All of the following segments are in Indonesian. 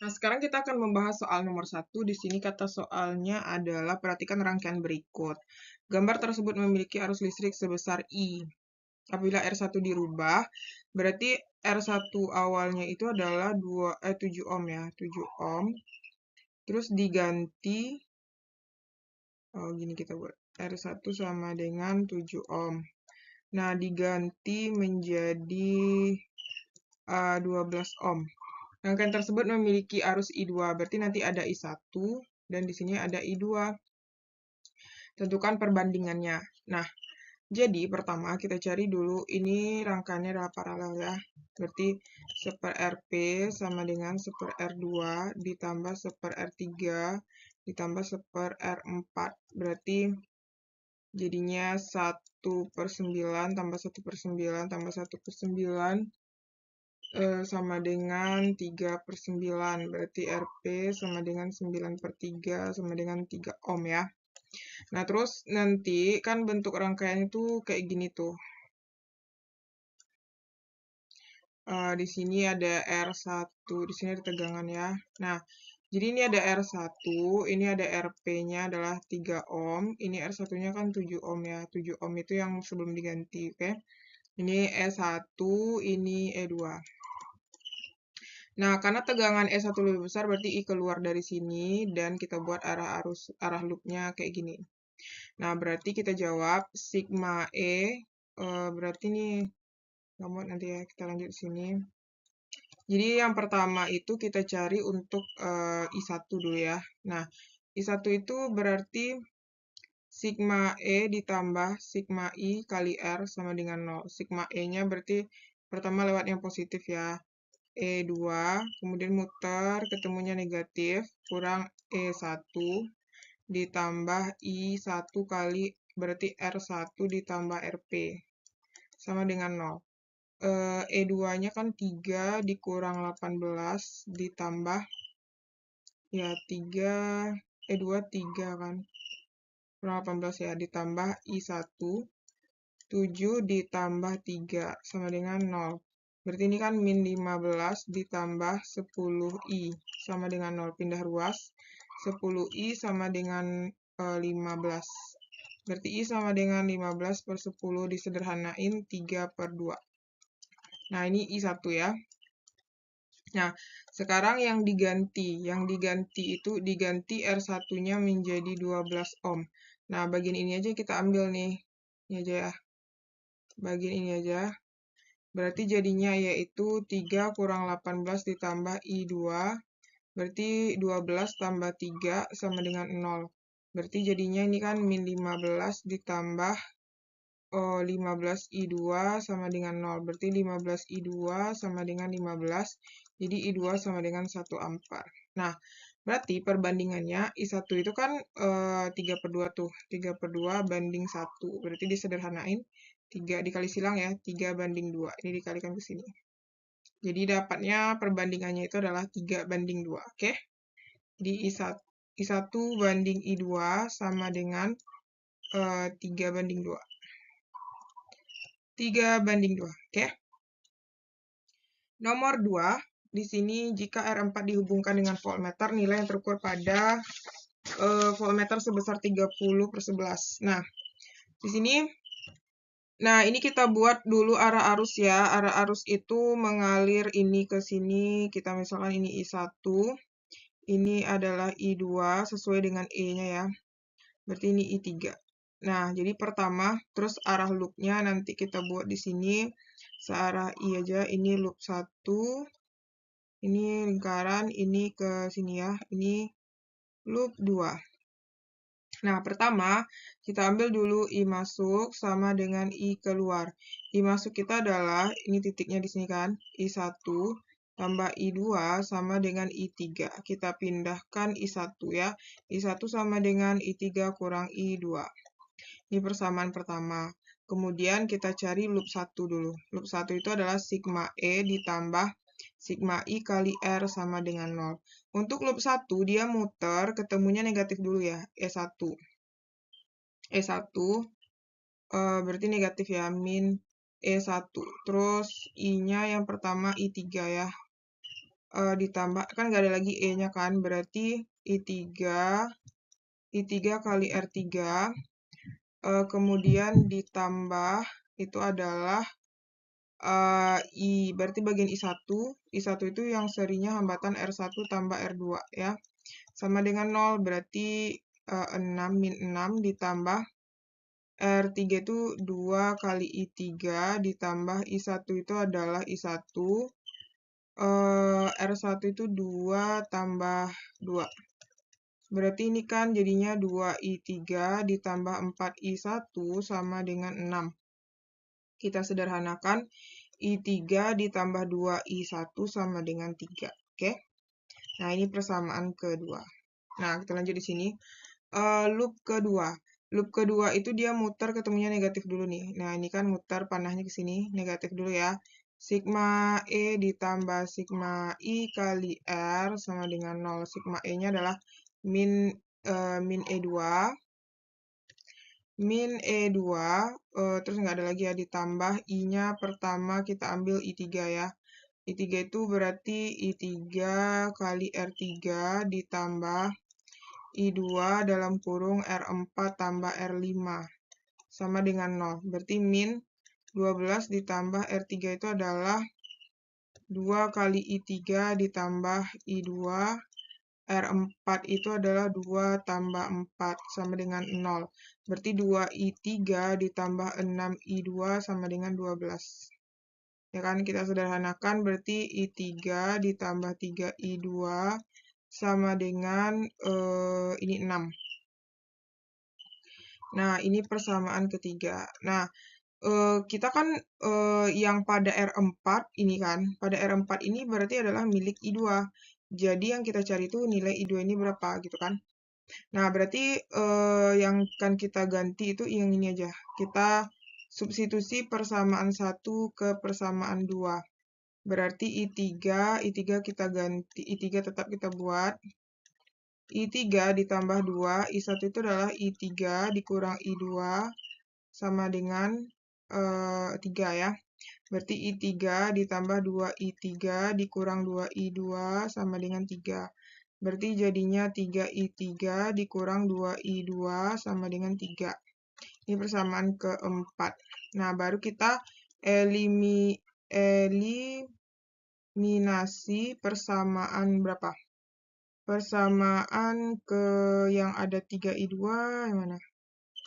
Nah, sekarang kita akan membahas soal nomor 1. Di sini kata soalnya adalah perhatikan rangkaian berikut. Gambar tersebut memiliki arus listrik sebesar I. Apabila R1 dirubah, berarti R1 awalnya itu adalah 7 ohm ya, 7 ohm. Terus diganti, gini kita buat, R1 sama dengan 7 ohm. Nah, diganti menjadi 12 ohm. Rangkaian tersebut memiliki arus I2, berarti nanti ada I1 dan di sini ada I2. Tentukan perbandingannya. Nah, jadi pertama kita cari dulu ini rangkaiannya adalah paralel ya. Berarti 1/Rp sama dengan 1/R2 ditambah 1/R3 ditambah 1/R4. Berarti jadinya 1/9 tambah 1/9 tambah 1/9 sama dengan 3/9. Berarti Rp sama dengan 9/3 sama dengan 3 ohm ya. Nah, terus nanti kan bentuk rangkaian itu kayak gini tuh. Di sini ada R1, di sini ada tegangan ya. Nah, jadi ini ada R1, ini ada Rp-nya adalah 3 ohm, ini R1-nya kan 7 ohm ya. 7 ohm itu yang sebelum diganti, oke? Ini E1, ini E2. Nah, karena tegangan E1 lebih besar, berarti I keluar dari sini, dan kita buat arah loopnya kayak gini. Nah, berarti kita jawab sigma E, berarti nih, nanti ya, kita lanjut di sini. Jadi yang pertama itu kita cari untuk I1 dulu ya. Nah, I1 itu berarti sigma E ditambah sigma I kali R sama dengan 0. Sigma E-nya berarti pertama lewat yang positif ya. E2, kemudian muter, ketemunya negatif, kurang E1, ditambah I1 kali, berarti R1 ditambah RP, sama dengan 0. E2-nya kan 3 dikurang 18 ditambah ya 3 E2 3 kan kurang 18 ya ditambah I1 7 ditambah 3 sama dengan 0. Berarti ini kan min 15 ditambah 10I sama dengan 0. Pindah ruas 10I sama dengan 15. Berarti I sama dengan 15/10 disederhanain 3/2. Nah, ini I1 ya. Nah, sekarang yang diganti itu diganti R1-nya menjadi 12 ohm. Nah, bagian ini aja kita ambil nih. Ini aja ya. Bagian ini aja. Berarti jadinya yaitu 3 kurang 18 ditambah I2. Berarti 12 tambah 3 sama dengan 0. Berarti jadinya ini kan min 15 ditambah 15 I2 sama dengan 0. Berarti 15 I2 sama dengan 15. Jadi I2 sama dengan 1 ampere. Nah, berarti perbandingannya I1 itu kan 3/2 tuh. 3/2 banding 1. Berarti disederhanain 3 dikali silang ya. 3 banding 2. Ini dikalikan ke sini. Jadi dapatnya perbandingannya itu adalah 3 banding 2. Oke? Jadi I1 banding I2 sama dengan 3 banding 2. 3 banding 2, oke? Nomor 2, di sini jika R4 dihubungkan dengan voltmeter, nilai yang terukur pada voltmeter sebesar 30/11. Nah, di sini, ini kita buat dulu arah arus ya. Arah arus itu mengalir ini ke sini, kita misalkan ini I1, ini adalah I2 sesuai dengan E-nya ya. Berarti ini I3. Nah, jadi pertama, terus arah loopnya nanti kita buat di sini searah I aja. Ini loop 1, ini lingkaran, ini ke sini ya. Ini loop 2. Nah, pertama kita ambil dulu I masuk sama dengan I keluar. I masuk kita adalah, ini titiknya di sini kan, I1 tambah I2 sama dengan I3. Kita pindahkan I1 ya. I1 sama dengan I3 kurang I2. Ini persamaan pertama. Kemudian kita cari loop 1 dulu. Loop 1 itu adalah sigma E ditambah sigma I kali R sama dengan 0. Untuk loop 1, dia muter, ketemunya negatif dulu ya, E1. E1 berarti negatif ya, min E1. Terus I-nya yang pertama I3 ya. ditambah, kan nggak ada lagi E-nya kan, berarti I3 kali R3, kemudian ditambah, itu adalah berarti bagian I1 itu yang serinya hambatan R1 tambah R2 ya, sama dengan 0, berarti 6 min 6 ditambah R3 itu 2 kali I3 ditambah I1 itu adalah I1, R1 itu 2 tambah 2. Berarti ini kan jadinya 2I3 ditambah 4I1 sama dengan 6. Kita sederhanakan, I3 ditambah 2I1 sama dengan 3. Oke? Nah, ini persamaan kedua. Nah, kita lanjut di sini. Loop kedua. Loop kedua itu dia muter ketemunya negatif dulu nih. Nah, ini kan muter panahnya ke sini, negatif dulu ya. Sigma E ditambah sigma I kali R sama dengan 0. Sigma E-nya adalah min E2. Min E2, terus nggak ada lagi ya, ditambah I-nya pertama kita ambil I3 ya. I3 itu berarti I3 kali R3 ditambah I2 dalam kurung R4 tambah R5 sama dengan 0. Berarti min 12 ditambah R3 itu adalah 2 kali I3 ditambah I2, R4 itu adalah 2 tambah 4 sama dengan 0. Berarti 2I3 ditambah 6I2 sama dengan 12. Ya kan, kita sederhanakan berarti I3 ditambah 3I2 sama dengan ini 6. Nah, ini persamaan ketiga. Nah, kita kan yang pada R4 ini kan, pada R4 ini berarti adalah milik I2. Jadi yang kita cari itu nilai I2 ini berapa gitu kan. Nah, berarti yang akan kita ganti itu yang ini aja. Kita substitusi persamaan 1 ke persamaan 2. Berarti I3 kita ganti, I3 tetap kita buat. I3 ditambah 2, I1 itu adalah I3 dikurang I2 sama dengan 3 ya. Berarti I3 ditambah 2I3 dikurang 2I2 sama dengan 3. Berarti jadinya 3I3 dikurang 2I2 sama dengan 3. Ini persamaan keempat. Nah, baru kita eliminasi persamaan berapa? Persamaan ke yang ada 3I2, yang mana?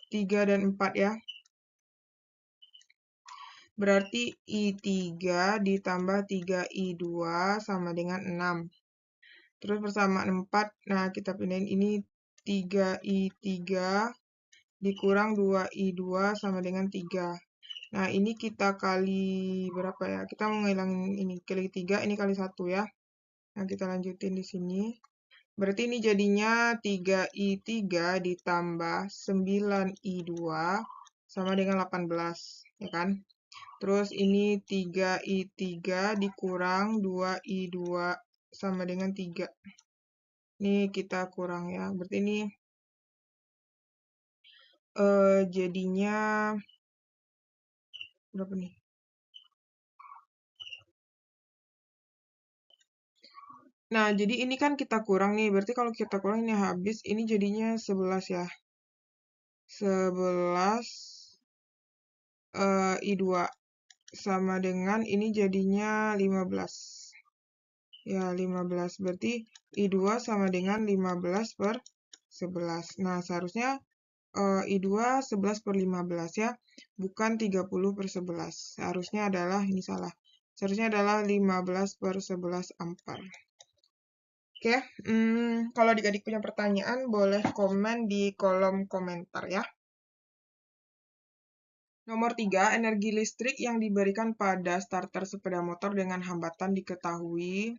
3 dan 4 ya. Berarti I3 ditambah 3I2 sama dengan 6. Terus persamaan 4, nah kita pindahin ini 3I3 dikurang 2I2 sama dengan 3. Nah, ini kita kali berapa ya? Kita mau ngilangin ini, kali 3, ini kali 1 ya. Nah, kita lanjutin di sini. Berarti ini jadinya 3I3 ditambah 9I2 sama dengan 18, ya kan? Terus ini 3I3 dikurang 2I2 sama dengan 3. Ini kita kurang ya. Berarti ini jadinya berapa nih? Nah, jadi ini kan kita kurang nih. Berarti kalau kita kurang ini habis, ini jadinya 11 ya. 11 I2 sama dengan ini jadinya 15. Ya, 15. Berarti I2 sama dengan 15 per 11. Nah, seharusnya I2 11 per 15 ya, bukan 30 per 11. Seharusnya adalah, ini salah. Seharusnya adalah 15 per 11 ampere. Oke, kalau adik-adik punya pertanyaan, boleh komen di kolom komentar ya. Nomor 3, energi listrik yang diberikan pada starter sepeda motor dengan hambatan diketahui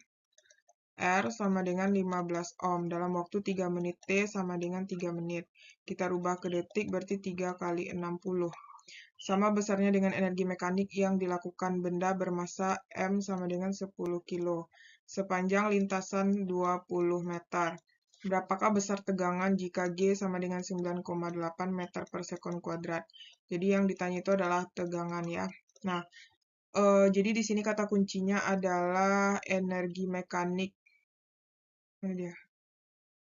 R sama dengan 15 ohm dalam waktu 3 menit, T sama dengan 3 menit. Kita rubah ke detik, berarti 3 kali 60. Sama besarnya dengan energi mekanik yang dilakukan benda bermassa M sama dengan 10 kilo. Sepanjang lintasan 20 meter. Berapakah besar tegangan jika G sama dengan 9,8 meter per sekon kuadrat? Jadi yang ditanya itu adalah tegangan ya. Nah, Jadi di sini kata kuncinya adalah energi mekanik. Ini dia.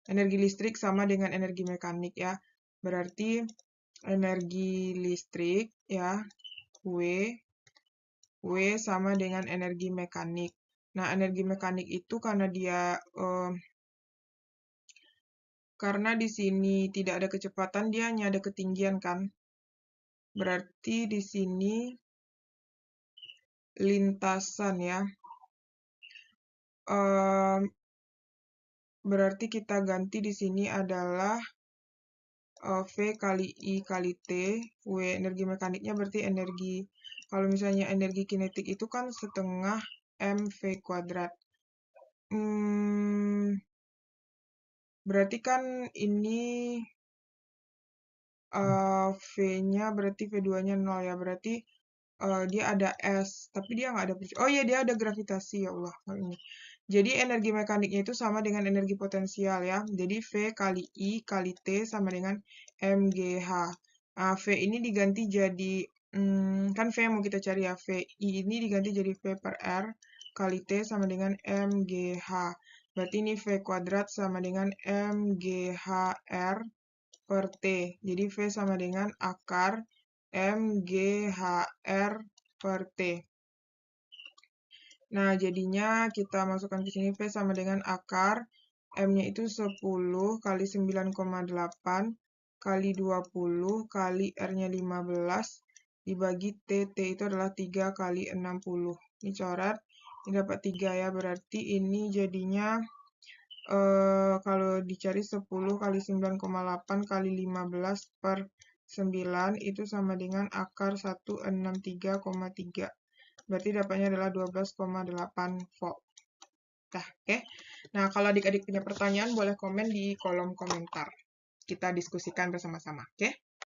Energi listrik sama dengan energi mekanik ya. Berarti energi listrik ya, W sama dengan energi mekanik. Nah, energi mekanik itu karena di sini tidak ada kecepatan, dia hanya ada ketinggian kan. Berarti di sini lintasan ya. Berarti kita ganti di sini adalah V kali I kali T. W energi mekaniknya berarti kalau misalnya energi kinetik itu kan setengah mv kuadrat. Berarti kan ini V-nya berarti V2-nya 0 ya. Berarti dia ada S, tapi dia nggak ada oh iya, dia ada gravitasi, ya Allah. Ini. Jadi energi mekaniknya itu sama dengan energi potensial ya. Jadi V kali I kali T sama dengan mgh. Nah, V ini diganti jadi, kan V yang mau kita cari ya. V I ini diganti jadi V per R kali T sama dengan mgh. Berarti ini V kuadrat sama dengan mghr per T. Jadi V sama dengan akar mghr per T. Nah, jadinya kita masukkan ke sini V sama dengan akar, M-nya itu 10 kali 9,8 kali 20 kali R-nya 15 dibagi T. T itu adalah 3 kali 60. Ini coret, ini dapat 3 ya, berarti ini jadinya kalau dicari 10 kali 9,8 kali 15 per 9 itu sama dengan akar 163,3. Berarti dapatnya adalah 12,8 volt. Nah, oke. Nah, kalau adik-adik punya pertanyaan boleh komen di kolom komentar. Kita diskusikan bersama-sama, oke?